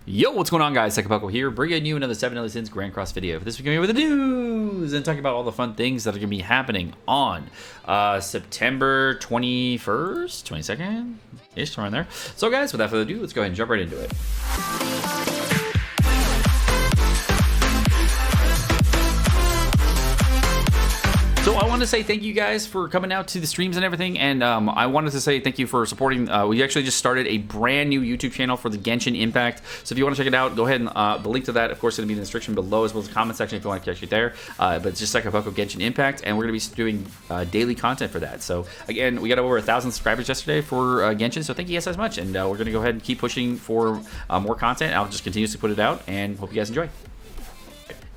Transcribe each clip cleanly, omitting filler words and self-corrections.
Yo, what's going on, guys? Sekapoko here, bringing you another 7 Deadly Sins Grand Cross video. For this week, we're going to be with the news and talking about all the fun things that are going to be happening on September 21st, 22nd-ish, around there. So, guys, without further ado, let's go ahead and jump right into it. So I want to say thank you guys for coming out to the streams and everything, and I wanted to say thank you for supporting. We actually just started a brand new YouTube channel for the Genshin Impact, so if you want to check it out, go ahead and the link to that, of course, is going to be in the description below, as well as the comment section if you want to catch it there. But it's just Sekapoko Genshin Impact, and we're going to be doing daily content for that. So again, we got over 1,000 subscribers yesterday for Genshin, so thank you guys so much, and we're going to go ahead and keep pushing for more content. I'll just continuously put it out, and hope you guys enjoy.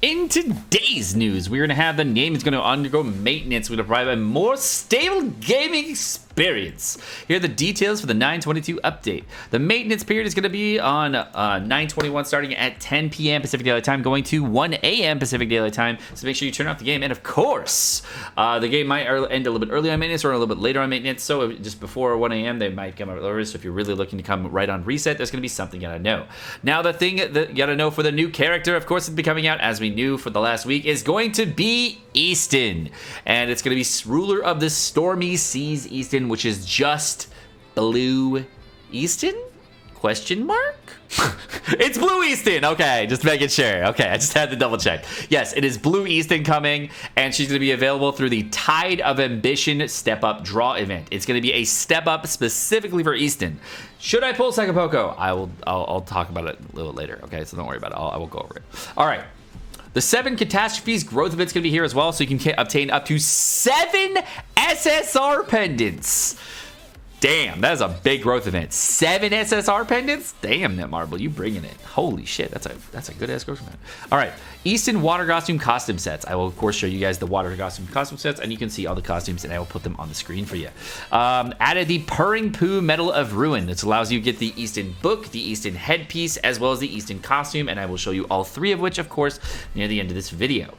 In today's news, we're going to have the game is going to undergo maintenance. We're going to provide a more stable gaming experience. Here are the details for the 9/22 update. The maintenance period is going to be on 9/21, starting at 10 p.m. Pacific Daylight Time, going to 1 a.m. Pacific Daylight Time. So make sure you turn off the game. And of course, the game might end a little bit early on maintenance or a little bit later on maintenance. So just before 1 a.m., they might come out earlier. So if you're really looking to come right on reset, there's going to be something you got to know. Now, the thing that you got to know for the new character, of course, it's be coming out as we knew for the last week, is going to be Eastin, and it's going to be ruler of the stormy seas Easton, which is just blue Easton? Question mark? It's blue Easton. Okay, just making sure. Okay, I just had to double check. Yes, it is blue Easton coming, and she's going to be available through the Tide of Ambition Step Up Draw event. It's going to be a step up specifically for Easton. Should I pull Sekapoko? I'll talk about it a little later. Okay, so don't worry about it. I will go over it. All right. The 7 Catastrophes growth event's going to be here as well, so you can obtain up to 7 SSR pendants. Damn, that is a big growth event. 7 SSR pendants? Damn, that marble, you bringing it. Holy shit, that's a good ass growth event. All right, Easton water costume sets. I will of course show you guys the water costume sets, and you can see all the costumes, and I will put them on the screen for you. Added the Purring Poo Medal of Ruin. This allows you to get the Easton book, the Easton headpiece, as well as the Easton costume, and I will show you all 3 of which, of course, near the end of this video.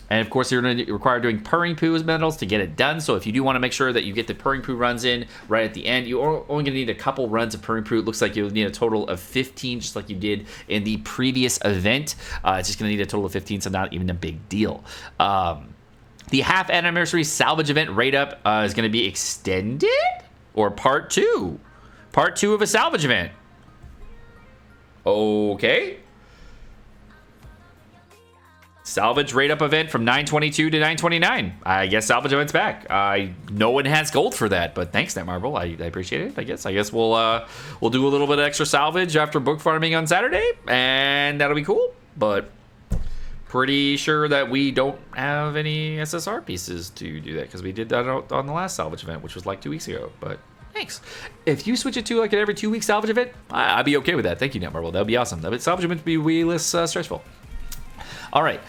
And of course, you're going to require doing Purring Poo medals to get it done. So if you do want to make sure that you get the Purring Poo runs in right at the end, you're only going to need a couple runs of Purring Poo. It looks like you'll need a total of 15, just like you did in the previous event. It's just going to need a total of 15, so not even a big deal. The half anniversary salvage event rate up is going to be extended, or part 2. Part 2 of a salvage event. Okay. Salvage rate up event from 9/22 to 9/29. I guess salvage event's back. No one has gold for that, but thanks, Netmarble. I appreciate it. I guess we'll do a little bit of extra salvage after book farming on Saturday, and that'll be cool. But pretty sure that we don't have any SSR pieces to do that, because we did that on the last salvage event, which was like 2 weeks ago. But thanks. If you switch it to like an every 2-week salvage event, I'd be okay with that. Thank you, Netmarble. That would be awesome. Salvage event would be way less stressful. All right.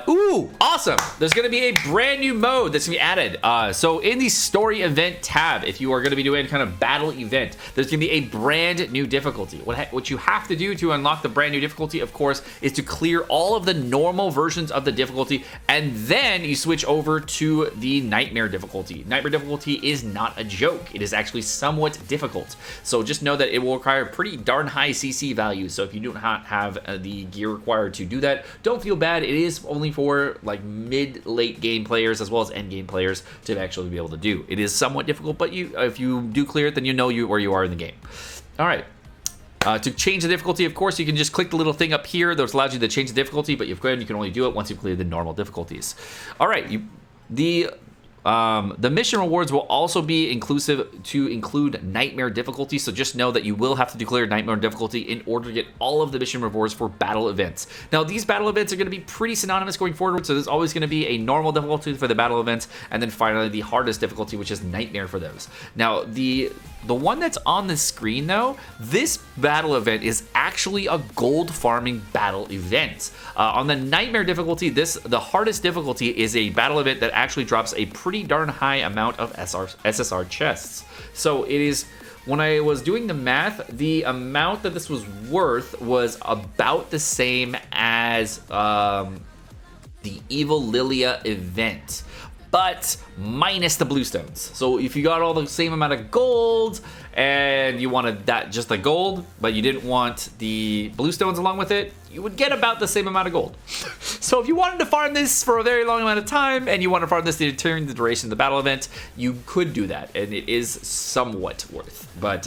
Ooh, awesome. There's going to be a brand new mode that's going to be added. So in the story event tab, if you are going to be doing kind of battle event, there's going to be a brand new difficulty. What you have to do to unlock the brand new difficulty, of course, is to clear all of the normal versions of the difficulty, and then you switch over to the nightmare difficulty. Nightmare difficulty is not a joke. It is actually somewhat difficult. So just know that it will require pretty darn high CC values. So if you do not have the gear required to do that, don't feel bad. It is only for like mid-late game players as well as end game players to actually be able to do. It is somewhat difficult, but if you do clear it, then you know where you are in the game. All right. To change the difficulty, of course, you can just click the little thing up here that allows you to change the difficulty, but you can only do it once you've cleared the normal difficulties. All right. The mission rewards will also be include nightmare difficulty, so just know that you will have to declare nightmare difficulty in order to get all of the mission rewards for battle events. Now, these battle events are going to be pretty synonymous going forward, so there's always going to be a normal difficulty for the battle events, and then finally the hardest difficulty, which is nightmare for those. Now, the one that's on the screen, though, this battle event is actually a gold farming battle event. On the nightmare difficulty, the hardest difficulty is a battle event that actually drops a pretty darn high amount of SSR chests. So it is, when I was doing the math, the amount that this was worth was about the same as the Evil Lilia event. but minus the blue stones. So if you got all the same amount of gold and you wanted that just the gold, but you didn't want the blue stones along with it, you would get about the same amount of gold. So if you wanted to farm this for a very long amount of time and you want to farm this during the duration of the battle event, you could do that, and it is somewhat worth. But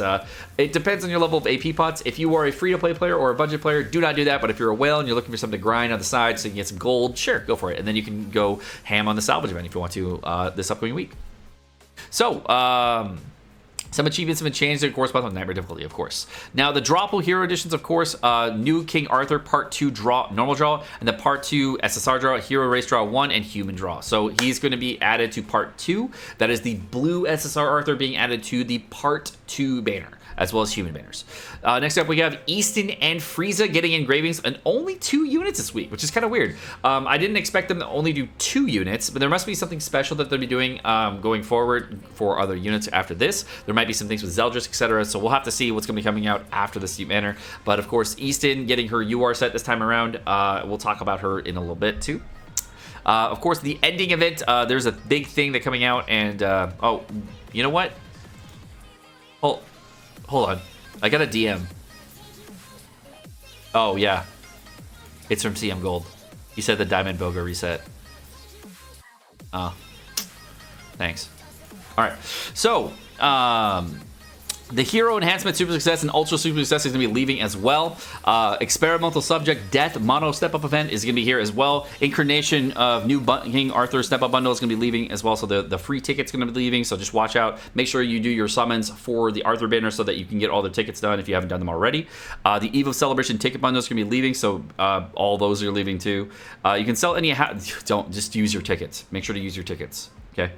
it depends on your level of AP pots. If you are a free-to-play player or a budget player, do not do that. But if you're a whale and you're looking for something to grind on the side so you can get some gold, sure, go for it. And then you can go ham on the salvage event if you want to this upcoming week. So, some achievements have been changed that correspond with Nightmare difficulty, of course. Now, the drawable hero editions, of course, new King Arthur Part 2 draw, normal draw, and the Part 2 SSR draw, Hero Race Draw 1, and Human Draw. So he's going to be added to Part 2. That is the blue SSR Arthur being added to the Part 2 banner, as well as human banners. Next up, we have Easton and Frieza getting engravings, and only 2 units this week, which is kind of weird. I didn't expect them to only do 2 units, but there must be something special that they'll be doing going forward for other units after this. There might be some things with Zeldris, etc., so we'll have to see what's going to be coming out after this banner. But of course, Easton getting her UR set this time around. We'll talk about her in a little bit too. Of course, the ending event, there's a big thing that's coming out, and oh, you know what? Hold on. I got a DM. Oh, yeah. It's from CM Gold. He said the Diamond Boga reset. Oh. Thanks. Alright. So, the Hero Enhancement Super Success and Ultra Super Success is going to be leaving as well. Experimental Subject Death Mono Step Up event is going to be here as well. Incarnation of New King Arthur Step Up Bundle is going to be leaving as well. So the free ticket's going to be leaving. So just watch out. Make sure you do your summons for the Arthur banner so that you can get all the tickets done if you haven't done them already. The Eve of Celebration Ticket Bundle is going to be leaving. So all those are leaving too. You can sell any... Don't just use your tickets. Make sure to use your tickets. Okay?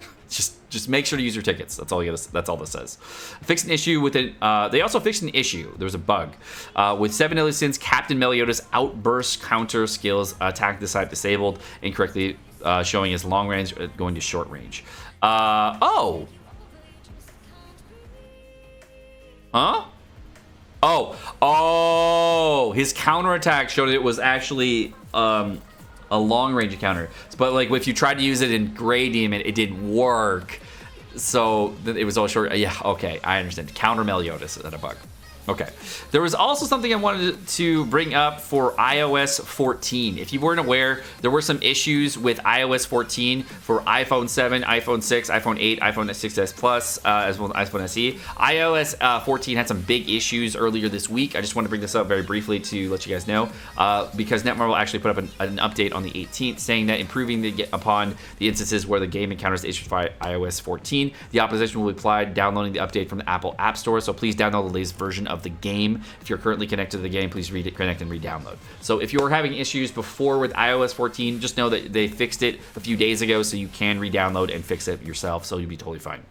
Just make sure to use your tickets. That's all you gotta, that's all this says. Fixed an issue with it. They also fixed an issue. There was a bug with 7 Deadly Sins. Captain Meliodas outburst counter skills attack this side disabled incorrectly, showing his long range going to short range. Oh. Huh? Oh. His counterattack showed it was actually a long range counter, but like if you tried to use it in Grey Demon, it didn't work. So it was all short. Yeah, okay, I understand. Counter Meliodas is a bug. Okay. There was also something I wanted to bring up for iOS 14. If you weren't aware, there were some issues with iOS 14 for iPhone 7, iPhone 6, iPhone 8, iPhone 6s Plus, as well as iPhone SE. iOS 14 had some big issues earlier this week. I just want to bring this up very briefly to let you guys know, because Netmarble actually put up an update on the 18th saying that improving upon the instances where the game encounters the issues for iOS 14. The opposition will be applied downloading the update from the Apple App Store, so please download the latest version of the game. If you're currently connected to the game, please connect and re-download. So if you're having issues before with iOS 14, just know that they fixed it a few days ago, so you can re-download and fix it yourself, so you'll be totally fine.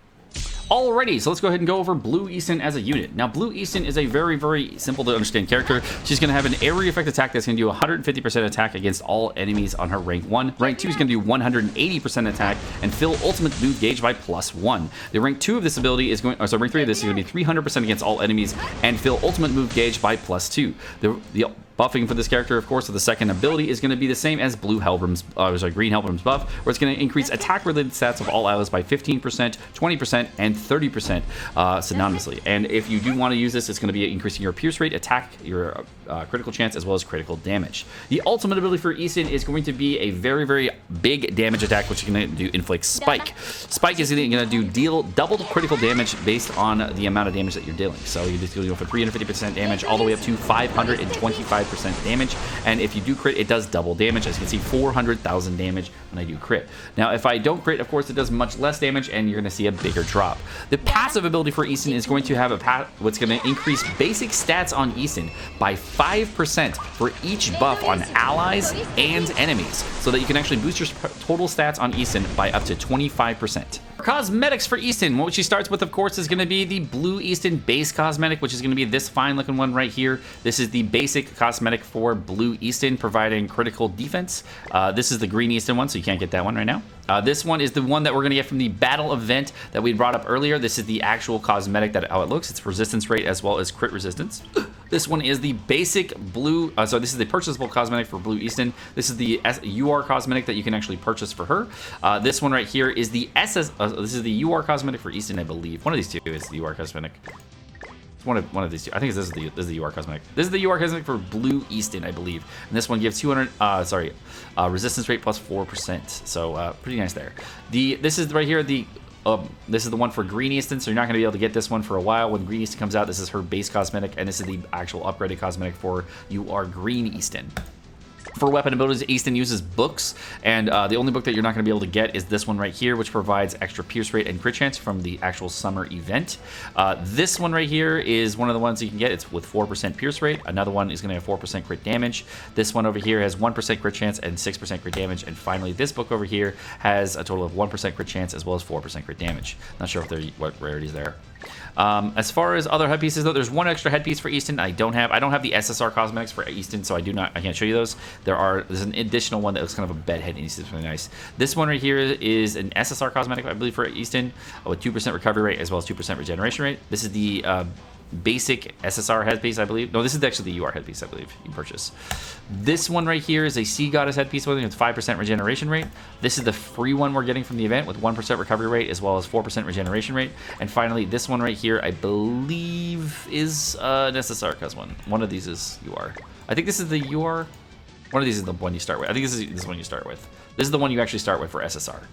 Alrighty, so let's go ahead and go over Blue Eastin as a unit. Now, Blue Eastin is a very, very simple to understand character. She's going to have an area effect attack that's going to do 150% attack against all enemies on her rank 1. Rank 2 is going to do 180% attack and fill ultimate move gauge by +1. The rank 2 of this ability is going, or so rank 3 of this is going to be 300% against all enemies and fill ultimate move gauge by +2. The buffing for this character, of course, of the second ability is going to be the same as Green Helbram's buff, where it's going to increase attack-related stats of all allies by 15%, 20%, and 30% synonymously. And if you do want to use this, it's going to be increasing your pierce rate, attack, your critical chance, as well as critical damage. The ultimate ability for Eastin is going to be a very, very big damage attack, which is going to do inflict spike. Spike is going to deal double critical damage based on the amount of damage that you're dealing. So you're just going to go for 350% damage all the way up to 525% damage, and if you do crit, it does double damage. As you can see, 400,000 damage when I do crit. Now, if I don't crit, of course, it does much less damage, and you're going to see a bigger drop. The passive ability for Eastin is going to have what's going to increase basic stats on Eastin by 5% for each buff on allies and enemies, so that you can actually boost your total stats on Eastin by up to 25%. Cosmetics for Eastin, what she starts with, of course, is going to be the Blue Eastin base cosmetic, which is going to be this fine looking one right here. This is the basic cosmetic for Blue Eastin, providing critical defense. This is the green Eastin one, so you can't get that one right now. This one is the one that we're going to get from the battle event that we brought up earlier. This is the actual cosmetic, how it looks. It's resistance rate as well as crit resistance. This one is the basic blue, so this is the purchasable cosmetic for Blue Easton. This is the UR cosmetic that you can actually purchase for her. This one right here is the this is the UR cosmetic for Easton, I believe. One of these two is the UR cosmetic. It's one of these two. I think this is the UR cosmetic. This is the UR cosmetic for Blue Easton, I believe. And this one gives 200, resistance rate plus 4%. So pretty nice there. This is right here, this is the one for Green Easton, so you're not going to be able to get this one for a while. When Green Easton comes out, this is her base cosmetic, and this is the actual upgraded cosmetic for UR Green Easton. For weapon abilities, Easton uses books, and the only book that you're not going to be able to get is this one right here, which provides extra pierce rate and crit chance from the actual summer event. This one right here is one of the ones you can get. It's with 4% pierce rate. Another one is going to have 4% crit damage. This one over here has 1% crit chance and 6% crit damage. And finally, this book over here has a total of 1% crit chance as well as 4% crit damage. Not sure if they're what rarities there. As far as other headpieces, though, there's one extra headpiece for Easton. I don't have the SSR cosmetics for Easton, so I can't show you those. There's an additional one that looks kind of a bed head, and it's really nice. This one right here is an SSR cosmetic, I believe, for Easton, with 2% recovery rate as well as 2% regeneration rate. This is the basic SSR headpiece, I believe. No, this is actually the UR headpiece, I believe, you purchase. This one right here is a Sea Goddess headpiece with 5% regeneration rate. This is the free one we're getting from the event with 1% recovery rate as well as 4% regeneration rate. And finally, this one right here, I believe, is an SSR cos one. One of these is UR. I think this is the UR. One of these is the one you start with. I think this is one you start with. This is the one you actually start with for SSR.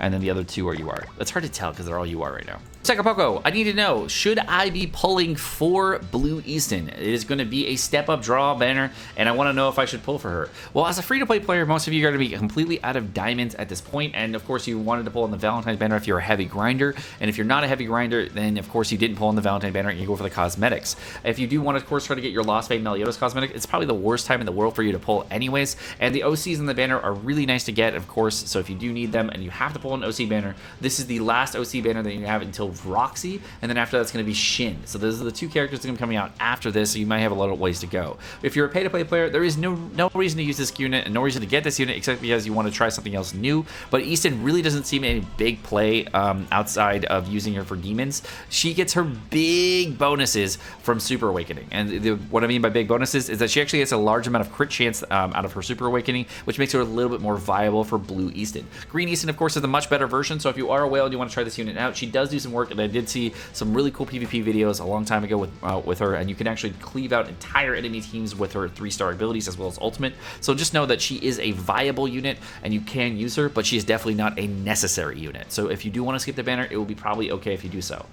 And then the other two are UR. It's hard to tell because they're all UR right now. Sekapoko, I need to know, should I be pulling for Blue Easton? It is going to be a step-up draw banner, and I want to know if I should pull for her. Well, as a free-to-play player, most of you are going to be completely out of diamonds at this point, and of course you wanted to pull on the Valentine's banner if you're a heavy grinder, and if you're not a heavy grinder, then of course you didn't pull on the Valentine banner and you go for the cosmetics. If you do want to, of course, try to get your Lost Fate Meliodas cosmetic, it's probably the worst time in the world for you to pull anyways, and the OCs in the banner are really nice to get, of course, so if you do need them and you have to pull an OC banner, this is the last OC banner that you have until Roxy, and then after that's going to be Shin. So those are the two characters that are coming out after this, so you might have a lot of ways to go. If you're a pay-to-play player, there is no reason to use this unit and no reason to get this unit except because you want to try something else new, but Easton really doesn't seem any big play outside of using her for demons. She gets her big bonuses from Super Awakening, and what I mean by big bonuses is that she actually gets a large amount of crit chance out of her Super Awakening, which makes her a little bit more viable for Blue Easton. Green Easton, of course, is a much better version, so if you are a whale and you want to try this unit out, she does do some work, and I did see some really cool PvP videos a long time ago with her, and you can actually cleave out entire enemy teams with her 3-star abilities as well as ultimate. So just know that she is a viable unit, and you can use her, but she is definitely not a necessary unit. So if you do want to skip the banner, it will be probably okay if you do so.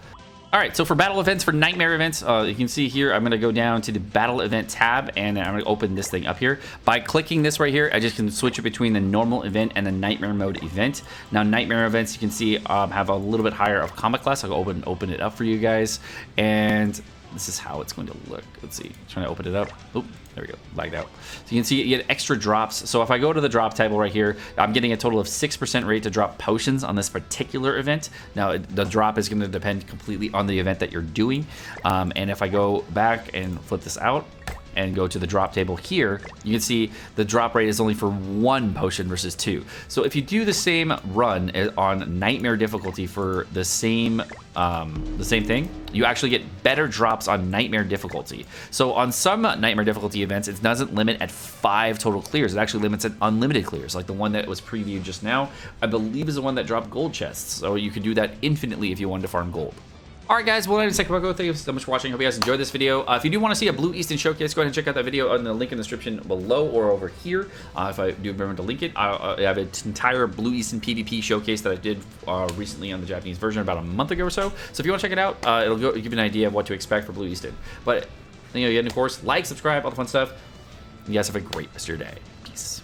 Alright, so for battle events, for nightmare events, you can see here, I'm going to go down to the battle event tab, and I'm going to open this thing up here. By clicking this right here, I just can switch it between the normal event and the nightmare mode event. Now, nightmare events, you can see, have a little bit higher of combat class. I'll open it up for you guys, and this is how it's going to look. Let's see, trying to open it up. Oop, there we go, lagged out. So you can see you get extra drops. So if I go to the drop table right here, I'm getting a total of 6% rate to drop potions on this particular event. Now the drop is going to depend completely on the event that you're doing. And if I go back and flip this out and go to the drop table here, you can see the drop rate is only for 1 potion versus 2. So if you do the same run on nightmare difficulty for the same thing, you actually get better drops on nightmare difficulty. So on some nightmare difficulty events, it doesn't limit at 5 total clears. It actually limits at unlimited clears, like the one that was previewed just now, I believe is the one that dropped gold chests. So you could do that infinitely if you wanted to farm gold. Alright guys, well, I'm Sekapoko. Thank you so much for watching. Hope you guys enjoyed this video. If you do want to see a Blue Easton showcase, go ahead and check out that video on the link in the description below or over here. If I do remember to link it, I have an entire Blue Easton PvP showcase that I did recently on the Japanese version about a month ago or so. So if you want to check it out, it'll give you an idea of what to expect for Blue Easton. But, again, of course, like, subscribe, all the fun stuff. You guys have a great rest of your day. Peace.